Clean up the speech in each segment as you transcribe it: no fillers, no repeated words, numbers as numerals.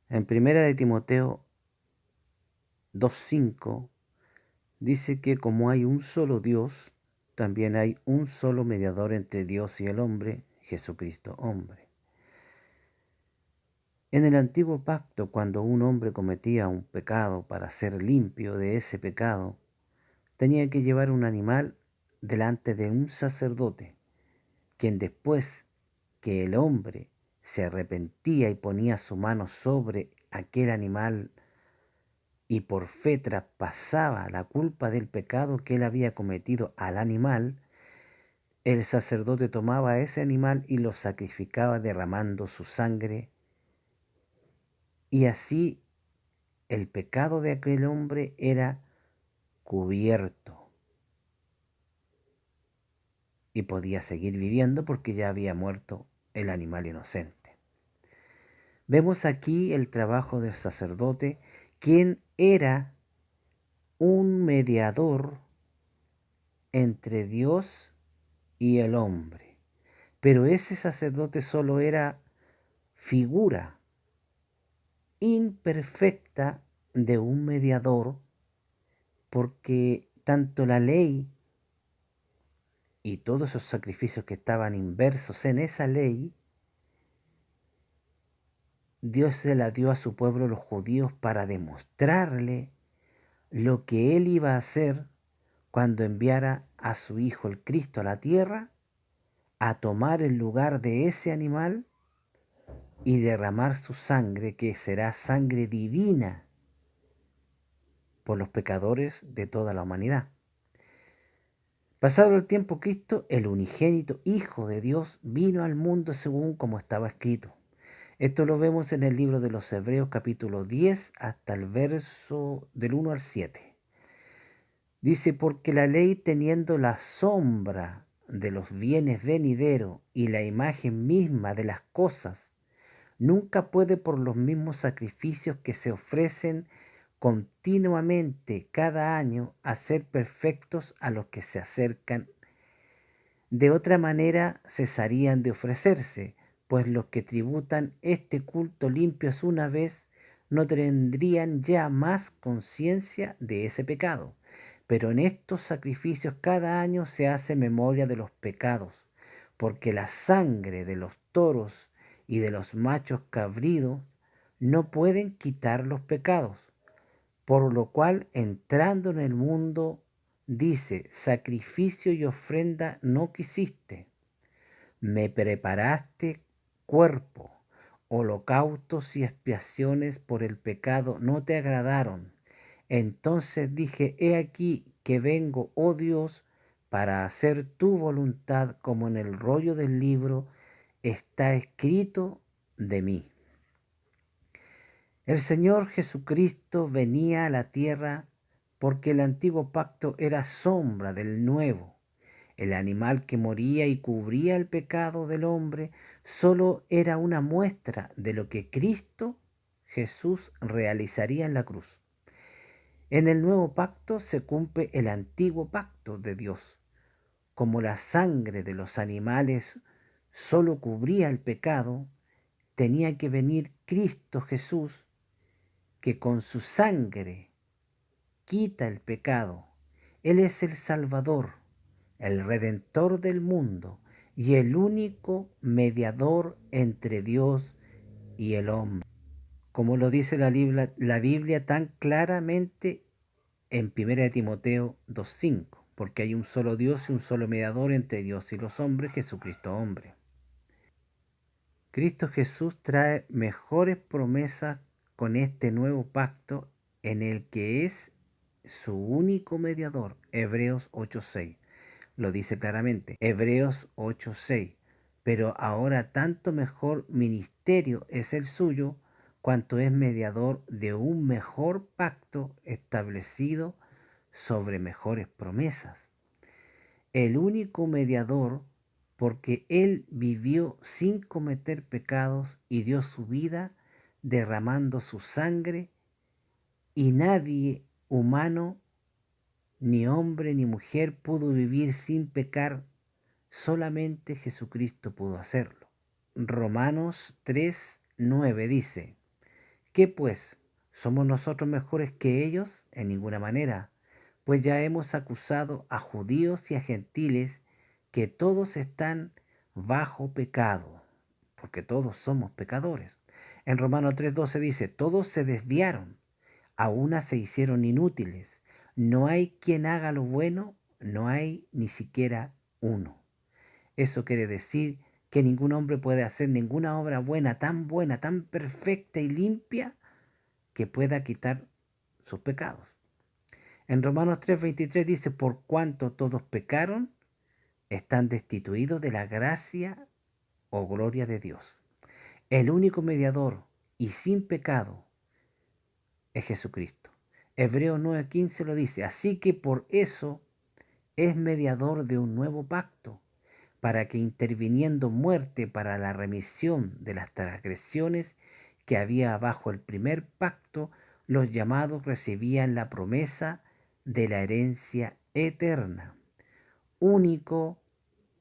En primera de Timoteo 2:5 dice que como hay un solo Dios, también hay un solo mediador entre Dios y el hombre, Jesucristo hombre. En el antiguo pacto, cuando un hombre cometía un pecado, para ser limpio de ese pecado, tenía que llevar un animal delante de un sacerdote, quien después que el hombre se arrepentía y ponía su mano sobre aquel animal y por fe traspasaba la culpa del pecado que él había cometido al animal, el sacerdote tomaba a ese animal y lo sacrificaba derramando su sangre, y así el pecado de aquel hombre era cubierto y podía seguir viviendo porque ya había muerto el animal inocente. Vemos aquí el trabajo del sacerdote, quien era un mediador entre Dios y el hombre. Pero ese sacerdote solo era figura imperfecta de un mediador, porque tanto la ley y todos esos sacrificios que estaban inversos en esa ley, Dios se la dio a su pueblo, los judíos, para demostrarle lo que Él iba a hacer cuando enviara a su Hijo el Cristo a la tierra, a tomar el lugar de ese animal y derramar su sangre, que será sangre divina por los pecadores de toda la humanidad. Pasado el tiempo, Cristo, el unigénito Hijo de Dios, vino al mundo según como estaba escrito. Esto lo vemos en el libro de los Hebreos capítulo 10 hasta el verso del 1 al 7. Dice, porque la ley, teniendo la sombra de los bienes venideros y la imagen misma de las cosas, nunca puede por los mismos sacrificios que se ofrecen continuamente cada año hacer perfectos a los que se acercan. De otra manera cesarían de ofrecerse, pues los que tributan este culto limpios una vez no tendrían ya más conciencia de ese pecado. Pero en estos sacrificios cada año se hace memoria de los pecados, porque la sangre de los toros y de los machos cabridos no pueden quitar los pecados. Por lo cual, entrando en el mundo, dice, sacrificio y ofrenda no quisiste, me preparaste cuerpo, holocaustos y expiaciones por el pecado no te agradaron. Entonces dije, he aquí que vengo, oh Dios, para hacer tu voluntad, como en el rollo del libro está escrito de mí. El Señor Jesucristo venía a la tierra porque el antiguo pacto era sombra del nuevo. El animal que moría y cubría el pecado del hombre solo era una muestra de lo que Cristo Jesús realizaría en la cruz. En el nuevo pacto se cumple el antiguo pacto de Dios. Como la sangre de los animales solo cubría el pecado, tenía que venir Cristo Jesús, que con su sangre quita el pecado. Él es el Salvador, el Redentor del mundo y el único mediador entre Dios y el hombre. Como lo dice la Biblia tan claramente en 1 Timoteo 2:5, porque hay un solo Dios y un solo mediador entre Dios y los hombres, Jesucristo hombre. Cristo Jesús trae mejores promesas con este nuevo pacto en el que es su único mediador. Hebreos 8:6 lo dice claramente. Hebreos 8:6. Pero ahora tanto mejor ministerio es el suyo, cuanto es mediador de un mejor pacto establecido sobre mejores promesas. El único mediador, porque Él vivió sin cometer pecados y dio su vida derramando su sangre, y nadie humano Ni hombre ni mujer pudo vivir sin pecar, solamente Jesucristo pudo hacerlo. Romanos 3:9 dice, ¿qué pues? ¿Somos nosotros mejores que ellos? En ninguna manera, pues ya hemos acusado a judíos y a gentiles que todos están bajo pecado, porque todos somos pecadores. En Romanos 3:12 dice, todos se desviaron, a una se hicieron inútiles. No hay quien haga lo bueno, no hay ni siquiera uno. Eso quiere decir que ningún hombre puede hacer ninguna obra buena, tan perfecta y limpia que pueda quitar sus pecados. En Romanos 3:23 dice, por cuanto todos pecaron, están destituidos de la gracia o gloria de Dios. El único mediador y sin pecado es Jesucristo. Hebreos 9:15 lo dice, así que por eso es mediador de un nuevo pacto, para que interviniendo muerte para la remisión de las transgresiones que había bajo el primer pacto, los llamados recibían la promesa de la herencia eterna. Único,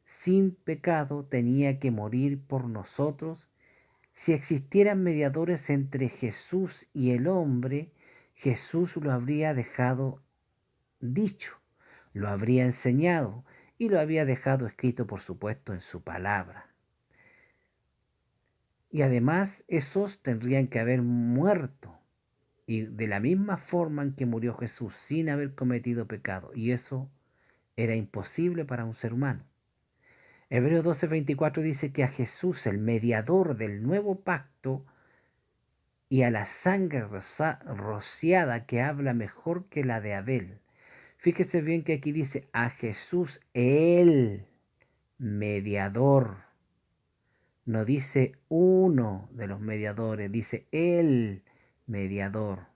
sin pecado, tenía que morir por nosotros. Si existieran mediadores entre Jesús y el hombre, Jesús lo habría dejado dicho, lo habría enseñado y lo había dejado escrito, por supuesto, en su palabra. Y además esos tendrían que haber muerto, y de la misma forma en que murió Jesús, sin haber cometido pecado, y eso era imposible para un ser humano. Hebreos 12:24 dice que a Jesús, el mediador del nuevo pacto, y a la sangre rociada que habla mejor que la de Abel. Fíjese bien que aquí dice a Jesús, el mediador. No dice uno de los mediadores, dice el mediador.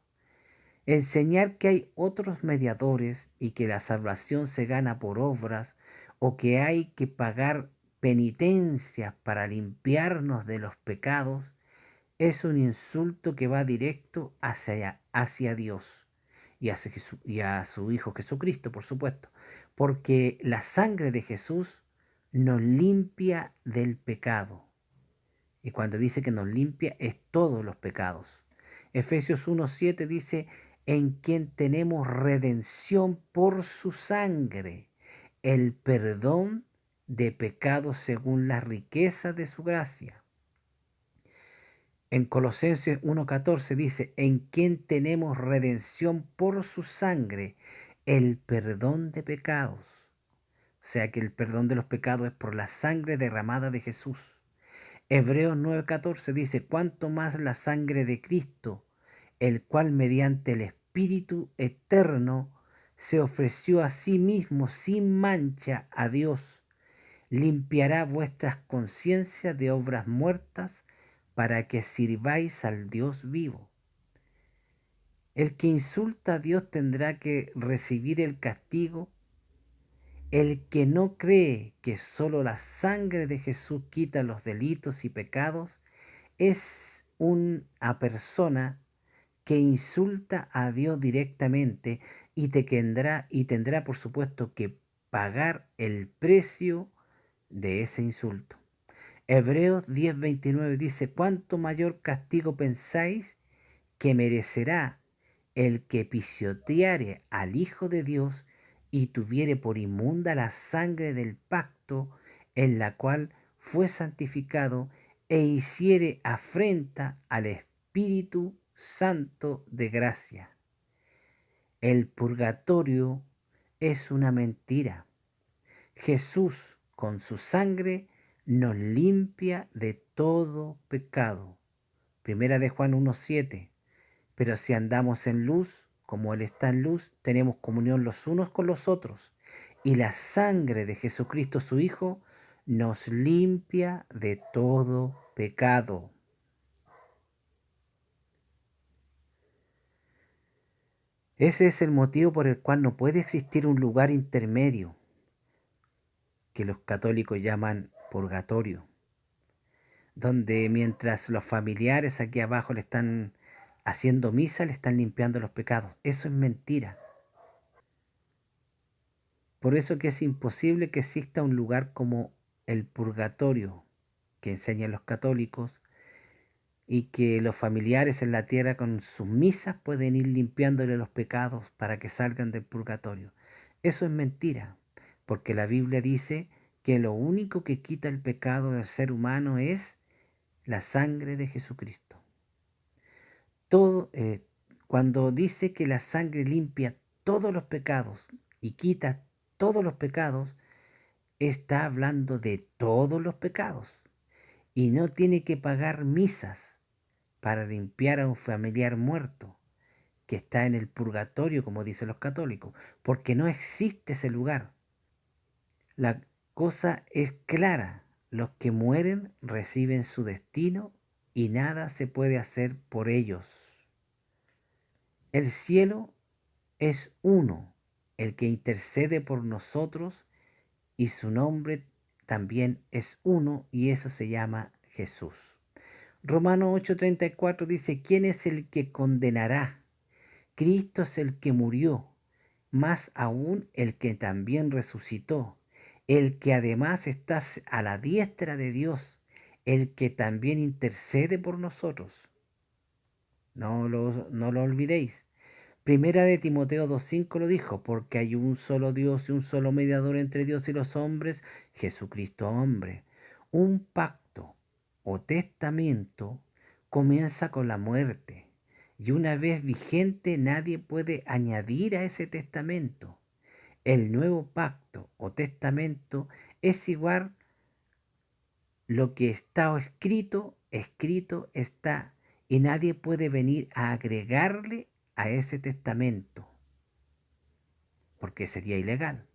Enseñar que hay otros mediadores y que la salvación se gana por obras o que hay que pagar penitencias para limpiarnos de los pecados es un insulto que va directo hacia Dios y y a su Hijo Jesucristo, por supuesto, porque la sangre de Jesús nos limpia del pecado. Y cuando dice que nos limpia es todos los pecados. Efesios 1:7 dice, en quien tenemos redención por su sangre, el perdón de pecados según la riqueza de su gracia. En Colosenses 1:14 dice, en quien tenemos redención por su sangre, el perdón de pecados. O sea que el perdón de los pecados es por la sangre derramada de Jesús. Hebreos 9:14 dice, cuánto más la sangre de Cristo, el cual mediante el Espíritu eterno se ofreció a sí mismo sin mancha a Dios, limpiará vuestras conciencias de obras muertas para que sirváis al Dios vivo. El que insulta a Dios tendrá que recibir el castigo. El que no cree que solo la sangre de Jesús quita los delitos y pecados es una persona que insulta a Dios directamente y tendrá por supuesto que pagar el precio de ese insulto. Hebreos 10:29 dice, ¿cuánto mayor castigo pensáis que merecerá el que pisoteare al Hijo de Dios y tuviere por inmunda la sangre del pacto en la cual fue santificado e hiciere afrenta al Espíritu Santo de gracia? El purgatorio es una mentira. Jesús con su sangre nos limpia de todo pecado. Primera de Juan 1:7. Pero si andamos en luz, como Él está en luz, tenemos comunión los unos con los otros. Y la sangre de Jesucristo su Hijo nos limpia de todo pecado. Ese es el motivo por el cual no puede existir un lugar intermedio que los católicos llaman purgatorio, donde mientras los familiares aquí abajo le están haciendo misa, le están limpiando los pecados. Eso es mentira. Por eso que es imposible que exista un lugar como el purgatorio que enseñan los católicos y que los familiares en la tierra con sus misas pueden ir limpiándole los pecados para que salgan del purgatorio. Eso es mentira, porque la Biblia dice que lo único que quita el pecado del ser humano es la sangre de Jesucristo. Todo, cuando dice que la sangre limpia todos los pecados y quita todos los pecados, está hablando de todos los pecados y no tiene que pagar misas para limpiar a un familiar muerto que está en el purgatorio, como dicen los católicos, porque no existe ese lugar. La cosa es clara, los que mueren reciben su destino y nada se puede hacer por ellos. El cielo es uno, el que intercede por nosotros, y su nombre también es uno, y eso se llama Jesús. Romanos 8:34 dice, ¿quién es el que condenará? Cristo es el que murió, más aún el que también resucitó, el que además está a la diestra de Dios, el que también intercede por nosotros. No lo olvidéis. Primera de Timoteo 2:5 lo dijo, porque hay un solo Dios y un solo mediador entre Dios y los hombres, Jesucristo hombre. Un pacto o testamento comienza con la muerte y una vez vigente nadie puede añadir a ese testamento. El nuevo pacto o testamento es igual lo que está escrito, escrito está, y nadie puede venir a agregarle a ese testamento, porque sería ilegal.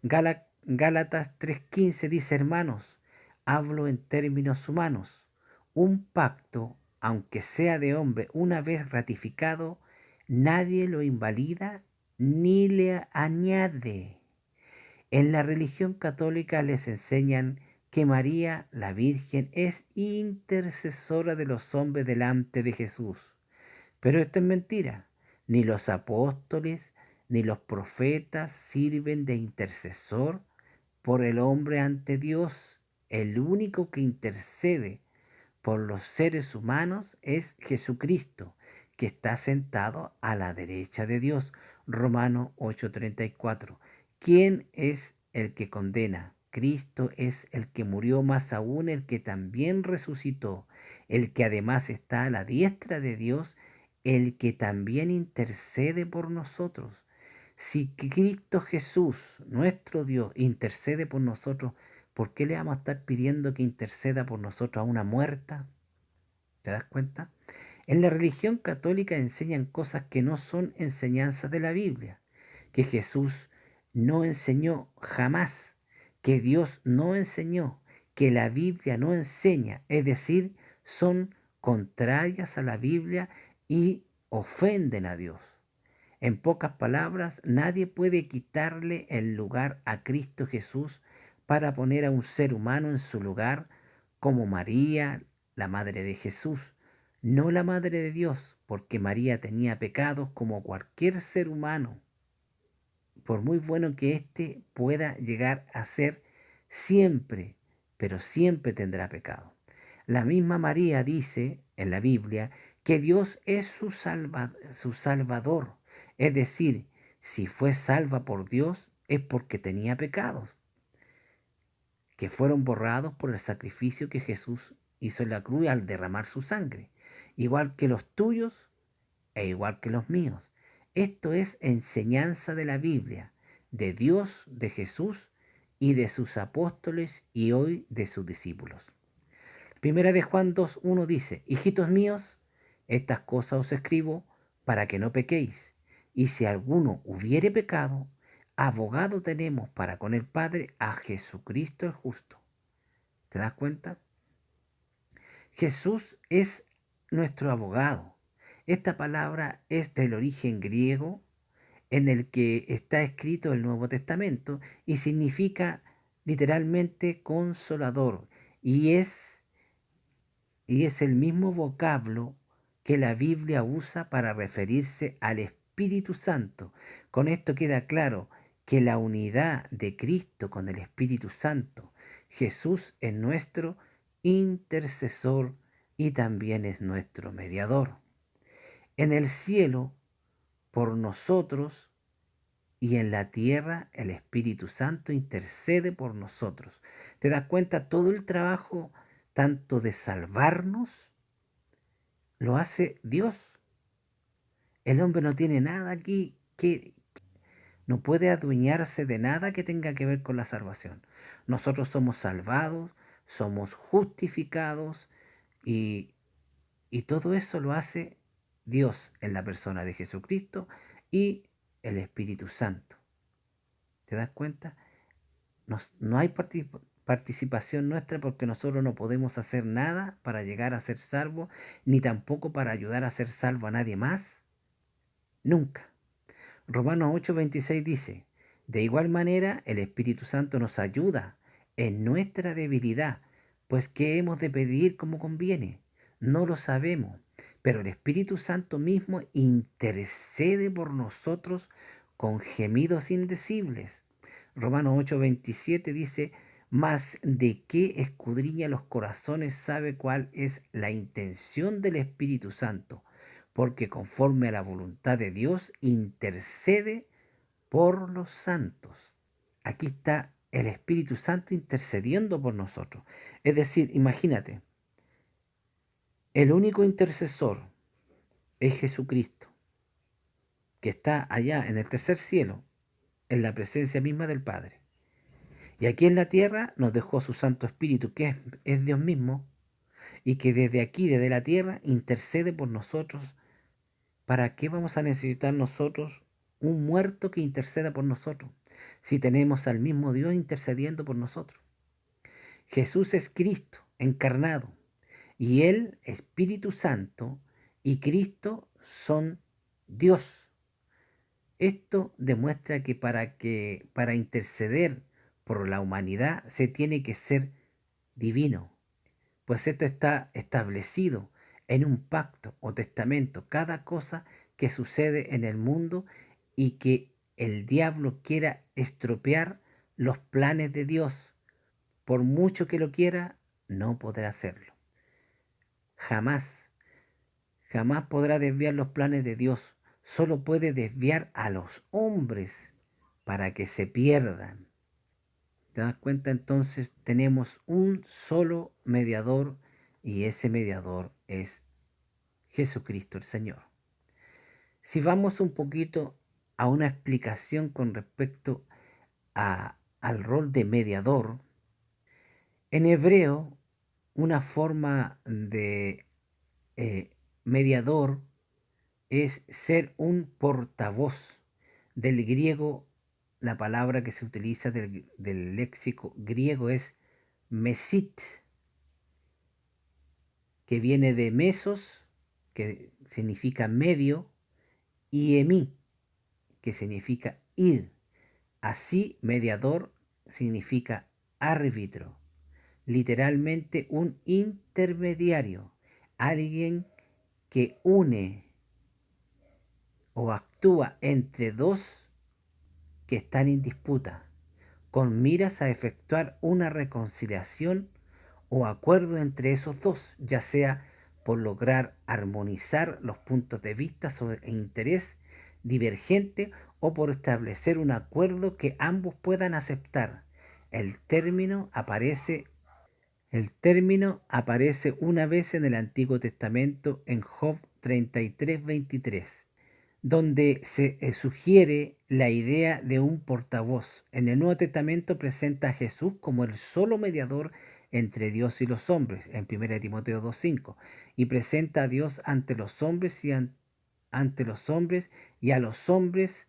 Gálatas 3:15 dice, hermanos, hablo en términos humanos. Un pacto, aunque sea de hombre, una vez ratificado, nadie lo invalida ni le añade. En la religión católica les enseñan que María, la Virgen, es intercesora de los hombres delante de Jesús. Pero esto es mentira. Ni los apóstoles ni los profetas sirven de intercesor por el hombre ante Dios. El único que intercede por los seres humanos es Jesucristo, que está sentado a la derecha de Dios. Romanos 8:34. ¿Quién es el que condena? Cristo es el que murió, más aún el que también resucitó, el que además está a la diestra de Dios, el que también intercede por nosotros. Si Cristo Jesús, nuestro Dios, intercede por nosotros, ¿por qué le vamos a estar pidiendo que interceda por nosotros a una muerta? ¿Te das cuenta? En la religión católica enseñan cosas que no son enseñanzas de la Biblia, que Jesús no enseñó jamás, que Dios no enseñó, que la Biblia no enseña, es decir, son contrarias a la Biblia y ofenden a Dios. En pocas palabras, nadie puede quitarle el lugar a Cristo Jesús para poner a un ser humano en su lugar, como María, la madre de Jesús, no la madre de Dios, porque María tenía pecados como cualquier ser humano, por muy bueno que éste pueda llegar a ser siempre, pero siempre tendrá pecado. La misma María dice en la Biblia que Dios es su Salvador. Es decir, si fue salva por Dios es porque tenía pecados, que fueron borrados por el sacrificio que Jesús hizo en la cruz al derramar su sangre, igual que los tuyos e igual que los míos. Esto es enseñanza de la Biblia, de Dios, de Jesús y de sus apóstoles y hoy de sus discípulos. Primera de Juan 2:1 dice, hijitos míos, estas cosas os escribo para que no pequéis. Y si alguno hubiere pecado, abogado tenemos para con el Padre a Jesucristo el justo. ¿Te das cuenta? Jesús es nuestro abogado. Esta palabra es del origen griego en el que está escrito el Nuevo Testamento y significa literalmente consolador y es el mismo vocablo que la Biblia usa para referirse al Espíritu Santo. Con esto queda claro que la unidad de Cristo con el Espíritu Santo, Jesús es nuestro intercesor y también es nuestro mediador. En el cielo, por nosotros, y en la tierra el Espíritu Santo intercede por nosotros. ¿Te das cuenta? Todo el trabajo, tanto de salvarnos, lo hace Dios. El hombre no tiene nada aquí que no puede adueñarse de nada que tenga que ver con la salvación. Nosotros somos salvados, somos justificados y, y todo eso lo hace Dios en la persona de Jesucristo y el Espíritu Santo. ¿Te das cuenta? No hay participación nuestra porque nosotros no podemos hacer nada para llegar a ser salvos, ni tampoco para ayudar a ser salvo a nadie más. Nunca. Romanos 8:26 dice, de igual manera el Espíritu Santo nos ayuda en nuestra debilidad, pues ¿qué hemos de pedir como conviene? No lo sabemos, pero el Espíritu Santo mismo intercede por nosotros con gemidos indecibles. Romanos 8:27 dice, mas de qué escudriña los corazones sabe cuál es la intención del Espíritu Santo, porque conforme a la voluntad de Dios intercede por los santos. Aquí está el Espíritu Santo intercediendo por nosotros. Es decir, imagínate, el único intercesor es Jesucristo, que está allá en el tercer cielo, en la presencia misma del Padre. Y aquí en la tierra nos dejó su Santo Espíritu, que es Dios mismo, y que desde aquí, desde la tierra, intercede por nosotros. ¿Para qué vamos a necesitar nosotros un muerto que interceda por nosotros si tenemos al mismo Dios intercediendo por nosotros? Jesús es Cristo encarnado y Él, Espíritu Santo, y Cristo son Dios. Esto demuestra que para interceder por la humanidad se tiene que ser divino, pues esto está establecido en un pacto o testamento, cada cosa que sucede en el mundo y que el diablo quiera estropear los planes de Dios, por mucho que lo quiera, no podrá hacerlo. Jamás, jamás podrá desviar los planes de Dios. Solo puede desviar a los hombres para que se pierdan. ¿Te das cuenta? Entonces tenemos un solo mediador y ese mediador es Jesucristo el Señor. Si vamos un poquito a una explicación con respecto al rol de mediador, en hebreo una forma de mediador es ser un portavoz. Del griego, la palabra que se utiliza del léxico griego es mesit, que viene de mesos, que significa medio, y emi, que significa ir. Así, mediador significa árbitro, literalmente un intermediario, alguien que une o actúa entre dos que están en disputa, con miras a efectuar una reconciliación o acuerdo entre esos dos, ya sea por lograr armonizar los puntos de vista sobre interés divergente o por establecer un acuerdo que ambos puedan aceptar. El término aparece, el término aparece una vez en el Antiguo Testamento en Job 33:23, donde se sugiere la idea de un portavoz. En el Nuevo Testamento presenta a Jesús como el solo mediador entre Dios y los hombres, en 1 Timoteo 2:5, y presenta a Dios ante los hombres ante los hombres y a los hombres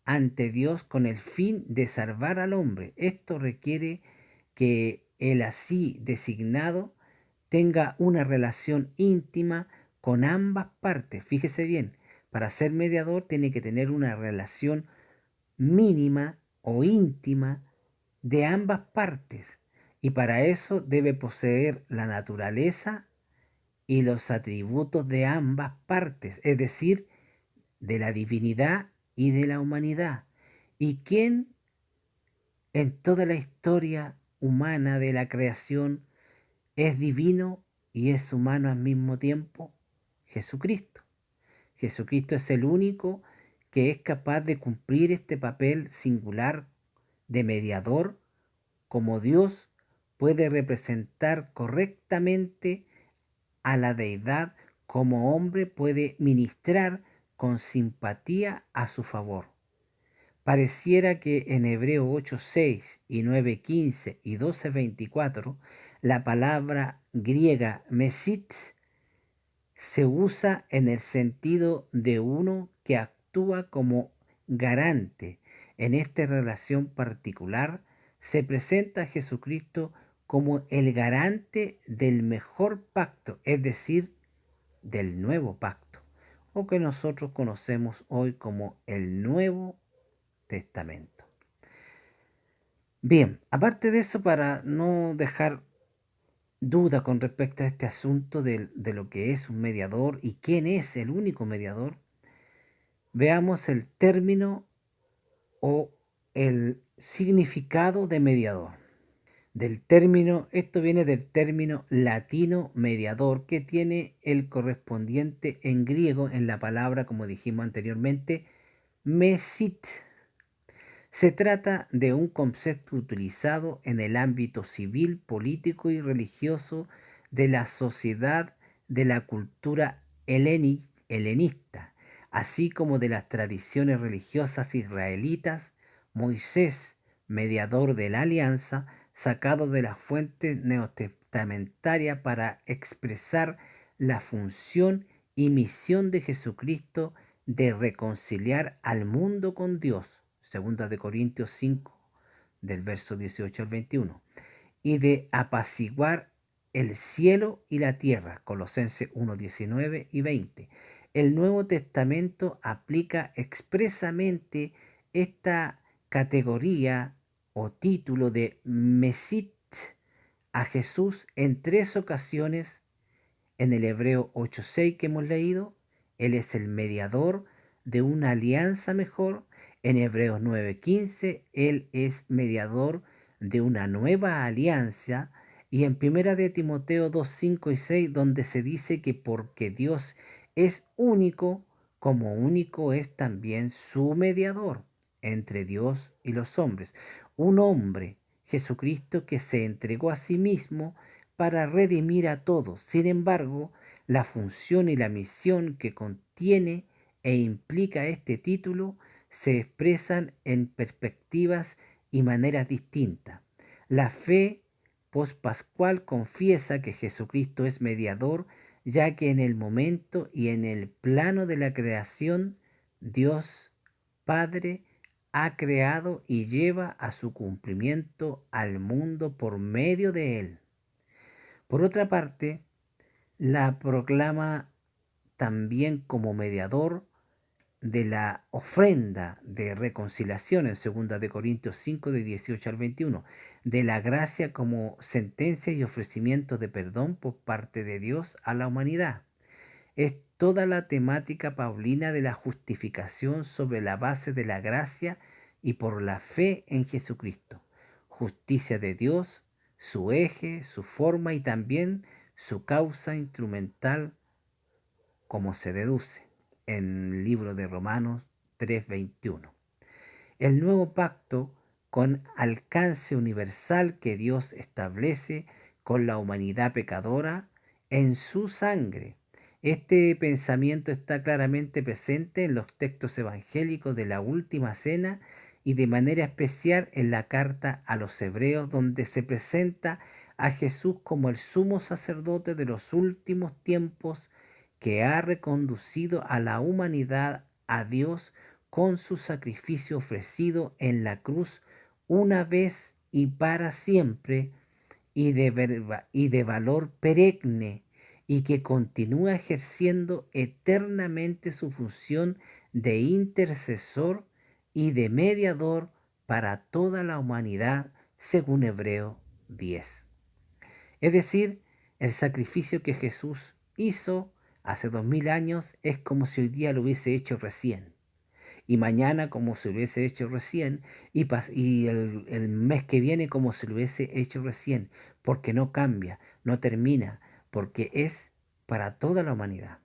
ante Dios con el fin de salvar al hombre. Esto requiere que el así designado tenga una relación íntima con ambas partes. Fíjese bien, para ser mediador tiene que tener una relación mínima o íntima de ambas partes. Y para eso debe poseer la naturaleza y los atributos de ambas partes, es decir, de la divinidad y de la humanidad. ¿Y quién en toda la historia humana de la creación es divino y es humano al mismo tiempo? Jesucristo. Jesucristo es el único que es capaz de cumplir este papel singular de mediador. Como Dios puede representar correctamente a la deidad, como hombre puede ministrar con simpatía a su favor. Pareciera que en Hebreo 8:6 y 9:15 y 12:24 la palabra griega mesit se usa en el sentido de uno que actúa como garante. En esta relación particular se presenta a Jesucristo como el garante del mejor pacto, es decir, del nuevo pacto, o que nosotros conocemos hoy como el Nuevo Testamento. Bien, aparte de eso, para no dejar duda con respecto a este asunto de lo que es un mediador y quién es el único mediador, veamos el término o el significado de mediador. Esto viene del término latino mediador, que tiene el correspondiente en griego en la palabra, como dijimos anteriormente, mesit. Se trata de un concepto utilizado en el ámbito civil, político y religioso de la sociedad de la cultura helenista, así como de las tradiciones religiosas israelitas. Moisés, mediador de la alianza, sacado de las fuentes neotestamentarias para expresar la función y misión de Jesucristo de reconciliar al mundo con Dios, segunda de Corintios 5, del verso 18 al 21, y de apaciguar el cielo y la tierra, Colosenses 1, 19 y 20. El Nuevo Testamento aplica expresamente esta categoría o título de Mesit a Jesús en tres ocasiones. En el Hebreo 8:6 que hemos leído, Él es el mediador de una alianza mejor. En Hebreos 9:15, Él es mediador de una nueva alianza. Y en Primera de Timoteo 2:5 y 6, donde se dice que porque Dios es único, como único es también su mediador entre Dios y los hombres. Un hombre, Jesucristo, que se entregó a sí mismo para redimir a todos. Sin embargo, la función y la misión que contiene e implica este título se expresan en perspectivas y maneras distintas. La fe pospascual confiesa que Jesucristo es mediador, ya que en el momento y en el plano de la creación, Dios Padre ha creado y lleva a su cumplimiento al mundo por medio de él. Por otra parte, la proclama también como mediador de la ofrenda de reconciliación en 2 de Corintios 5 de 18 al 21, de la gracia como sentencia y ofrecimiento de perdón por parte de Dios a la humanidad. Es toda la temática paulina de la justificación sobre la base de la gracia y por la fe en Jesucristo. Justicia de Dios, su eje, su forma y también su causa instrumental, como se deduce en el libro de Romanos 3:21. El nuevo pacto con alcance universal que Dios establece con la humanidad pecadora en su sangre. Este pensamiento está claramente presente en los textos evangélicos de la Última Cena y de manera especial en la carta a los Hebreos, donde se presenta a Jesús como el sumo sacerdote de los últimos tiempos que ha reconducido a la humanidad a Dios con su sacrificio ofrecido en la cruz una vez y para siempre, y de valor perenne, y que continúa ejerciendo eternamente su función de intercesor y de mediador para toda la humanidad, según Hebreo 10. Es decir, el sacrificio que Jesús hizo hace 2000 años es como si hoy día lo hubiese hecho recién. y mañana como se lo hubiese hecho recién, y el mes que viene como se lo hubiese hecho recién, porque no cambia, no termina, porque es para toda la humanidad.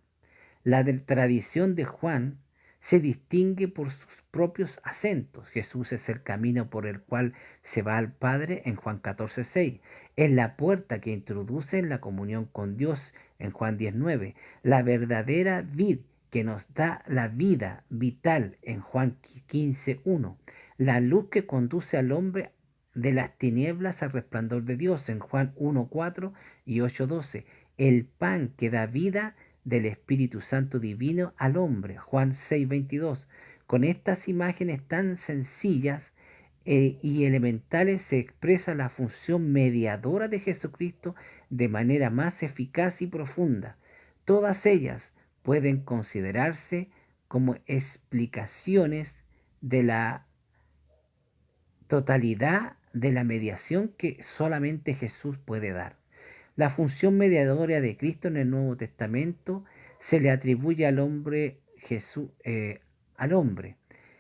La tradición de Juan se distingue por sus propios acentos. Jesús es el camino por el cual se va al Padre en Juan 14:6. Es la puerta que introduce en la comunión con Dios en Juan 19. La verdadera vid que nos da la vida vital en Juan 15:1. La luz que conduce al hombre de las tinieblas al resplandor de Dios en Juan 1:4 y 8:12. El pan que da vida del Espíritu Santo divino al hombre, Juan 6:22. Con estas imágenes tan sencillas y elementales se expresa la función mediadora de Jesucristo de manera más eficaz y profunda. Todas ellas pueden considerarse como explicaciones de la totalidad de la mediación que solamente Jesús puede dar. La función mediadora de Cristo en el Nuevo Testamento se le atribuye al hombre Jesús, al hombre.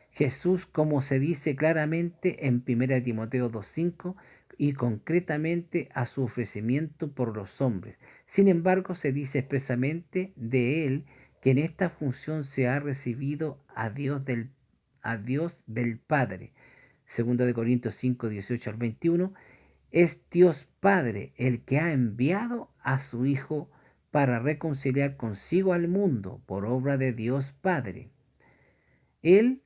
Jesús, como se dice claramente en 1 Timoteo 2:5 y concretamente a su ofrecimiento por los hombres. Sin embargo, se dice expresamente de él que en esta función se ha recibido a Dios del Padre. 2 Corintios 5, 18 al 21. Es Dios Padre el que ha enviado a su Hijo para reconciliar consigo al mundo por obra de Dios Padre. Él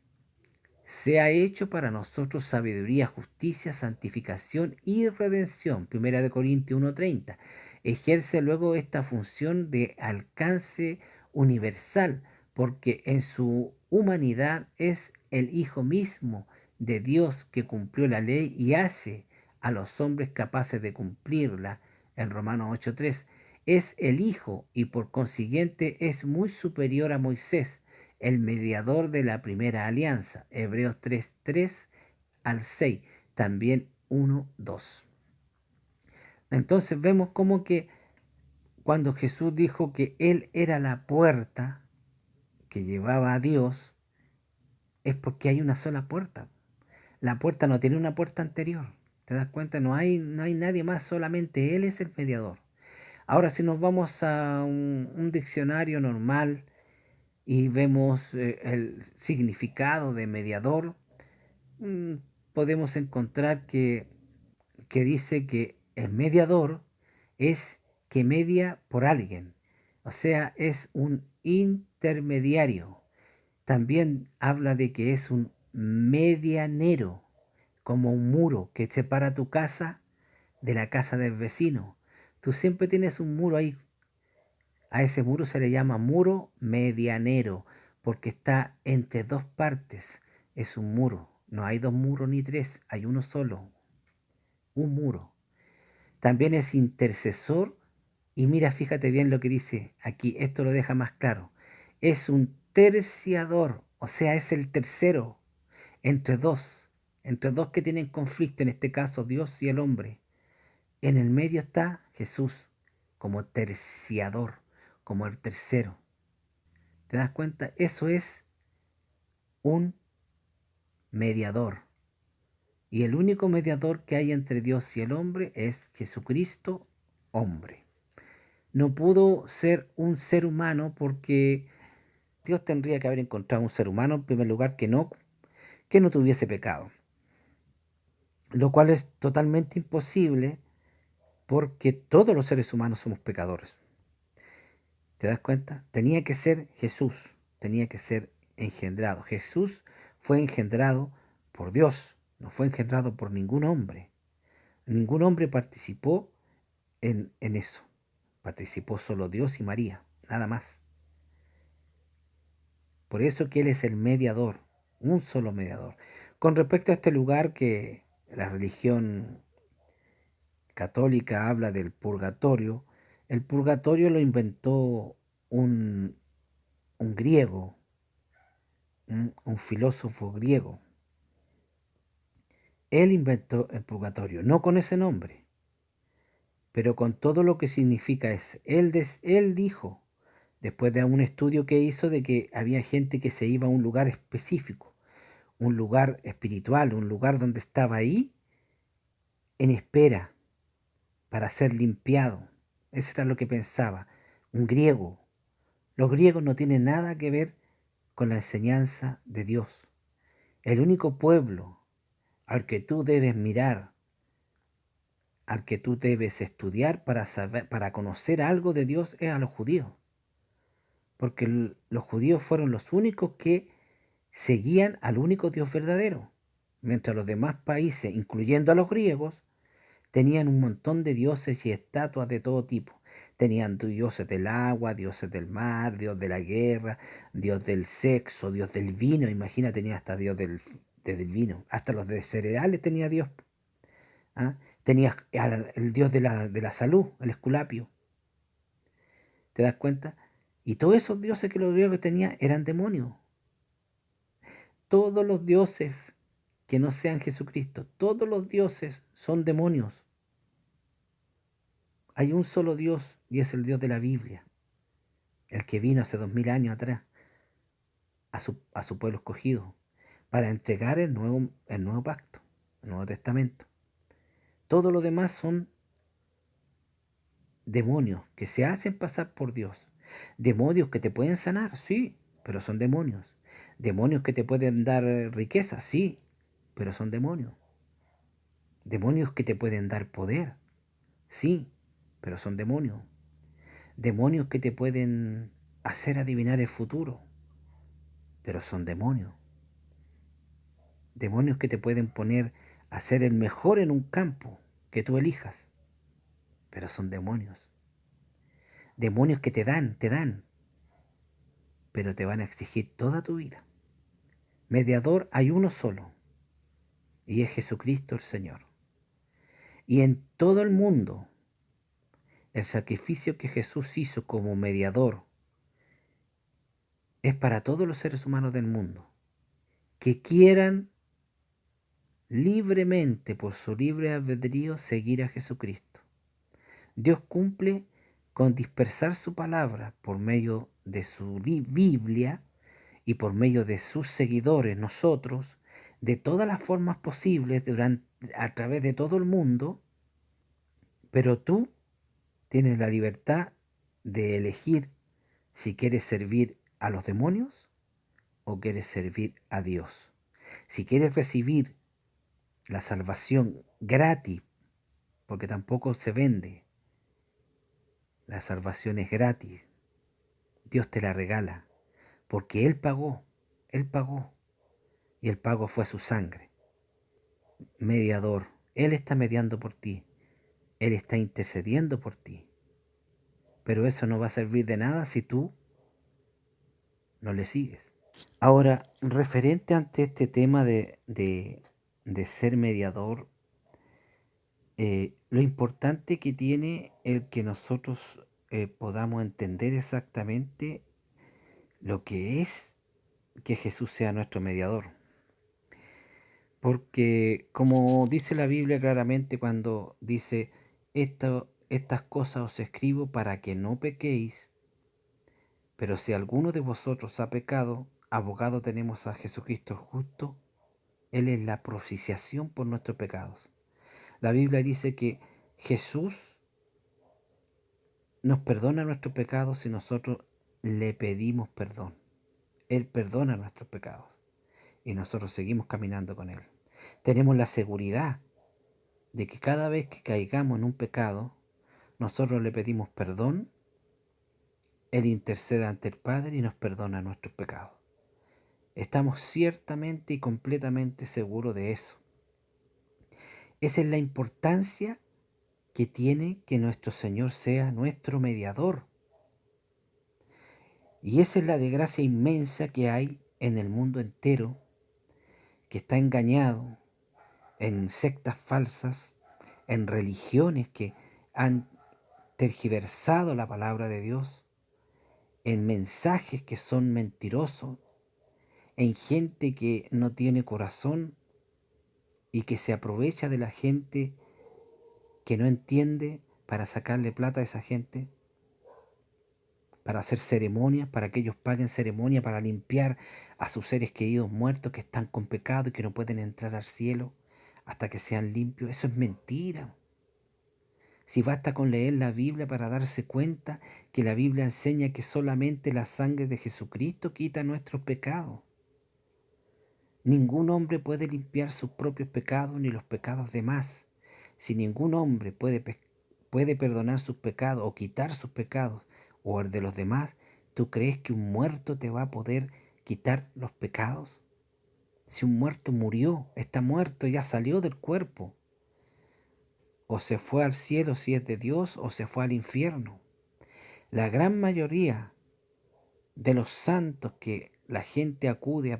se ha hecho para nosotros sabiduría, justicia, santificación y redención. 1 Corintios 1:30. Ejerce luego esta función de alcance universal porque en su humanidad es el Hijo mismo de Dios que cumplió la ley y hace a los hombres capaces de cumplirla. En Romanos 8:3. Es el Hijo y por consiguiente es muy superior a Moisés, el mediador de la primera alianza. Hebreos 3:3 al 6, también 1:2. Entonces vemos como que cuando Jesús dijo que Él era la puerta que llevaba a Dios, es porque hay una sola puerta. La puerta no tiene una puerta anterior. ¿Te das cuenta? No hay nadie más, solamente Él es el mediador. Ahora, si nos vamos a un diccionario normal y vemos el significado de mediador, mm, podemos encontrar que dice que el mediador es que media por alguien, o sea, es un intermediario. También habla de que es un medianero, como un muro que separa tu casa de la casa del vecino. Tú siempre tienes un muro ahí. A ese muro se le llama muro medianero, porque está entre dos partes. Es un muro. No hay dos muros ni tres, hay uno solo, un muro. También es intercesor y mira, fíjate bien lo que dice aquí, esto lo deja más claro. Es un terciador, o sea, es el tercero entre dos que tienen conflicto, en este caso Dios y el hombre. En el medio está Jesús como terciador, como el tercero. ¿Te das cuenta? Eso es un mediador. Y el único mediador que hay entre Dios y el hombre es Jesucristo, hombre. No pudo ser un ser humano porque Dios tendría que haber encontrado un ser humano en primer lugar que no tuviese pecado. Lo cual es totalmente imposible porque todos los seres humanos somos pecadores. ¿Te das cuenta? Tenía que ser Jesús, tenía que ser engendrado. Jesús fue engendrado por Dios, no fue engendrado por ningún hombre. Ningún hombre participó en eso. Participó solo Dios y María, nada más. Por eso que Él es el mediador, un solo mediador. Con respecto a este lugar que la religión católica habla del purgatorio, el purgatorio lo inventó un, un griego, un filósofo griego. Él inventó el purgatorio, no con ese nombre, pero con todo lo que significa es. Él dijo después de un estudio que hizo de que había gente que se iba a un lugar específico, un lugar espiritual, un lugar donde estaba ahí en espera para ser limpiado. Eso era lo que pensaba. Un griego. Los griegos no tienen nada que ver con la enseñanza de Dios. El único pueblo al que tú debes mirar, al que tú debes estudiar para saber, para conocer algo de Dios es a los judíos. Porque los judíos fueron los únicos que seguían al único Dios verdadero. Mientras los demás países, incluyendo a los griegos, tenían un montón de dioses y estatuas de todo tipo. Tenían dioses del agua, dioses del mar, dios de la guerra, dios del sexo, dios del vino. Imagina, tenía hasta dios del vino. Hasta los de cereales tenía dios. ¿Ah? Tenía el dios de la salud, el Esculapio. ¿Te das cuenta? Y todos esos dioses que los griegos tenían eran demonios. Todos los dioses que no sean Jesucristo, todos los dioses son demonios. Hay un solo Dios y es el Dios de la Biblia, el que vino hace 2000 años atrás a su pueblo escogido para entregar el nuevo pacto, el Nuevo Testamento. Todo lo demás son demonios que se hacen pasar por Dios. Demonios que te pueden sanar, sí, pero son demonios. Demonios que te pueden dar riqueza, sí, pero son demonios. Demonios que te pueden dar poder, sí, pero son demonios. Demonios que te pueden hacer adivinar el futuro, pero son demonios. Demonios que te pueden poner a ser el mejor en un campo que tú elijas, pero son demonios. Demonios que te dan, pero te van a exigir toda tu vida. Mediador hay uno solo, y es Jesucristo el Señor. Y en todo el mundo, el sacrificio que Jesús hizo como mediador es para todos los seres humanos del mundo, que quieran libremente, por su libre albedrío, seguir a Jesucristo. Dios cumple con dispersar su palabra por medio de su Biblia y por medio de sus seguidores, nosotros, de todas las formas posibles a través de todo el mundo, pero tú tienes la libertad de elegir si quieres servir a los demonios o quieres servir a Dios. Si quieres recibir la salvación gratis, porque tampoco se vende, la salvación es gratis, Dios te la regala, porque Él pagó, y el pago fue su sangre. Mediador, Él está mediando por ti, Él está intercediendo por ti, pero eso no va a servir de nada si tú no le sigues. Ahora, referente ante este tema de ser mediador, lo importante que tiene el que nosotros podamos entender exactamente lo que es que Jesús sea nuestro mediador. Porque como dice la Biblia claramente cuando dice, estas cosas os escribo para que no pequéis, pero si alguno de vosotros ha pecado, abogado tenemos a Jesucristo el justo, Él es la propiciación por nuestros pecados. La Biblia dice que Jesús nos perdona nuestros pecados si nosotros le pedimos perdón. Él perdona nuestros pecados y nosotros seguimos caminando con Él. Tenemos la seguridad de que cada vez que caigamos en un pecado, nosotros le pedimos perdón, Él intercede ante el Padre y nos perdona nuestros pecados. Estamos ciertamente y completamente seguros de eso. Esa es la importancia que tiene que nuestro Señor sea nuestro mediador. Y esa es la desgracia inmensa que hay en el mundo entero, que está engañado en sectas falsas, en religiones que han tergiversado la palabra de Dios, en mensajes que son mentirosos, en gente que no tiene corazón y que se aprovecha de la gente que no entiende para sacarle plata a esa gente. para hacer ceremonias, para que ellos paguen ceremonia, para limpiar a sus seres queridos muertos que están con pecado y que no pueden entrar al cielo hasta que sean limpios. Eso es mentira. Si basta con leer la Biblia para darse cuenta que la Biblia enseña que solamente la sangre de Jesucristo quita nuestros pecados. Ningún hombre puede limpiar sus propios pecados ni los pecados de más. Si ningún hombre puede perdonar sus pecados o quitar sus pecados o el de los demás, ¿tú crees que un muerto te va a poder quitar los pecados? Si un muerto murió, está muerto, ya salió del cuerpo. O se fue al cielo si es de Dios, o se fue al infierno. La gran mayoría de los santos que la gente acude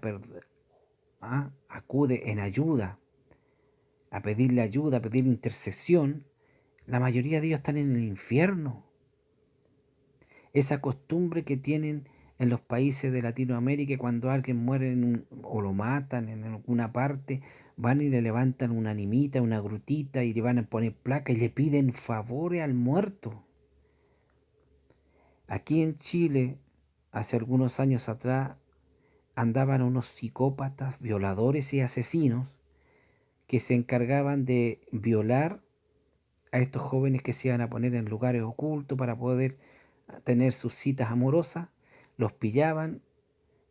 en ayuda, a pedirle ayuda, a pedir intercesión, la mayoría de ellos están en el infierno. Esa costumbre que tienen en los países de Latinoamérica, cuando alguien muere o lo matan en alguna parte, van y le levantan una animita, una grutita y le van a poner placa y le piden favores al muerto. Aquí en Chile, hace algunos años atrás, andaban unos psicópatas, violadores y asesinos que se encargaban de violar a estos jóvenes que se iban a poner en lugares ocultos para poder tener sus citas amorosas. Los pillaban,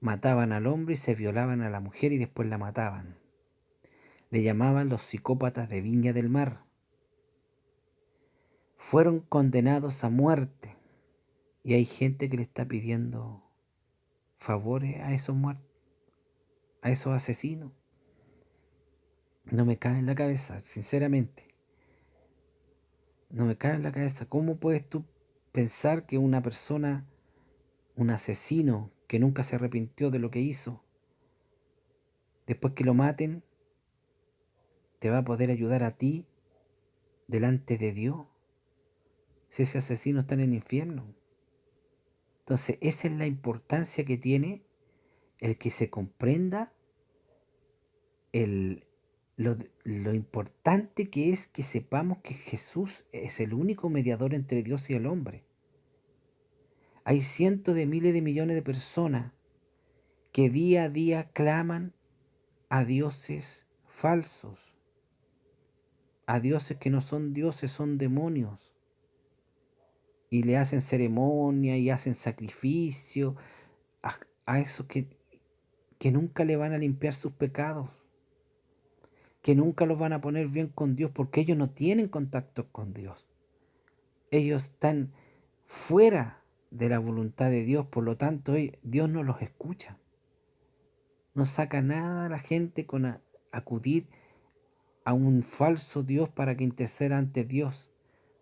mataban al hombre y se violaban a la mujer y después la mataban. Le llamaban los psicópatas de Viña del Mar. Fueron condenados a muerte y hay gente que le está pidiendo favores a esos muertos, a esos asesinos. No me cabe en la cabeza, sinceramente. No me cabe en la cabeza. ¿Cómo puedes tú pensar que una persona, un asesino que nunca se arrepintió de lo que hizo, después que lo maten, te va a poder ayudar a ti delante de Dios? Si ese asesino está en el infierno. Entonces, esa es la importancia que tiene el que se comprenda el, lo importante que es que sepamos que Jesús es el único mediador entre Dios y el hombre. Hay cientos de miles de millones de personas que día a día claman a dioses falsos, a dioses que no son dioses, son demonios, y le hacen ceremonia y hacen sacrificio a esos que nunca le van a limpiar sus pecados, que nunca los van a poner bien con Dios, porque ellos no tienen contacto con Dios. Ellos están fuera de la voluntad de Dios, por lo tanto Dios no los escucha. No saca nada a la gente con acudir a un falso Dios para que interceda ante Dios,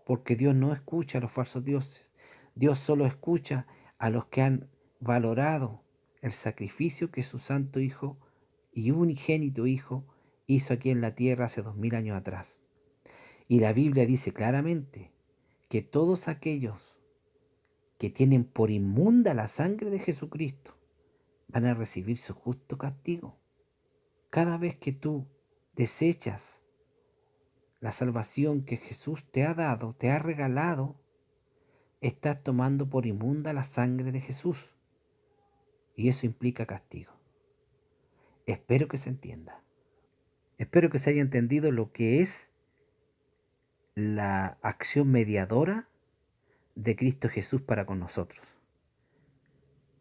porque Dios no escucha a los falsos dioses. Dios solo escucha a los que han valorado el sacrificio que su santo Hijo y unigénito Hijo hizo aquí en la tierra hace 2000 años atrás. Y la Biblia dice claramente que todos aquellos que tienen por inmunda la sangre de Jesucristo van a recibir su justo castigo. Cada vez que tú desechas la salvación que Jesús te ha dado, te ha regalado, estás tomando por inmunda la sangre de Jesús. Y eso implica castigo. Espero que se entienda. Espero que se haya entendido lo que es la acción mediadora de Cristo Jesús para con nosotros.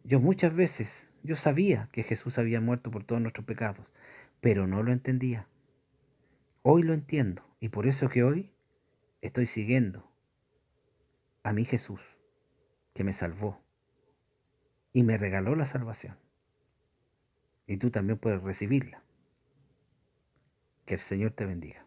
Yo muchas veces, yo sabía que Jesús había muerto por todos nuestros pecados, pero no lo entendía. Hoy lo entiendo y por eso que hoy estoy siguiendo a mi Jesús, que me salvó y me regaló la salvación. Y tú también puedes recibirla. Que el Señor te bendiga.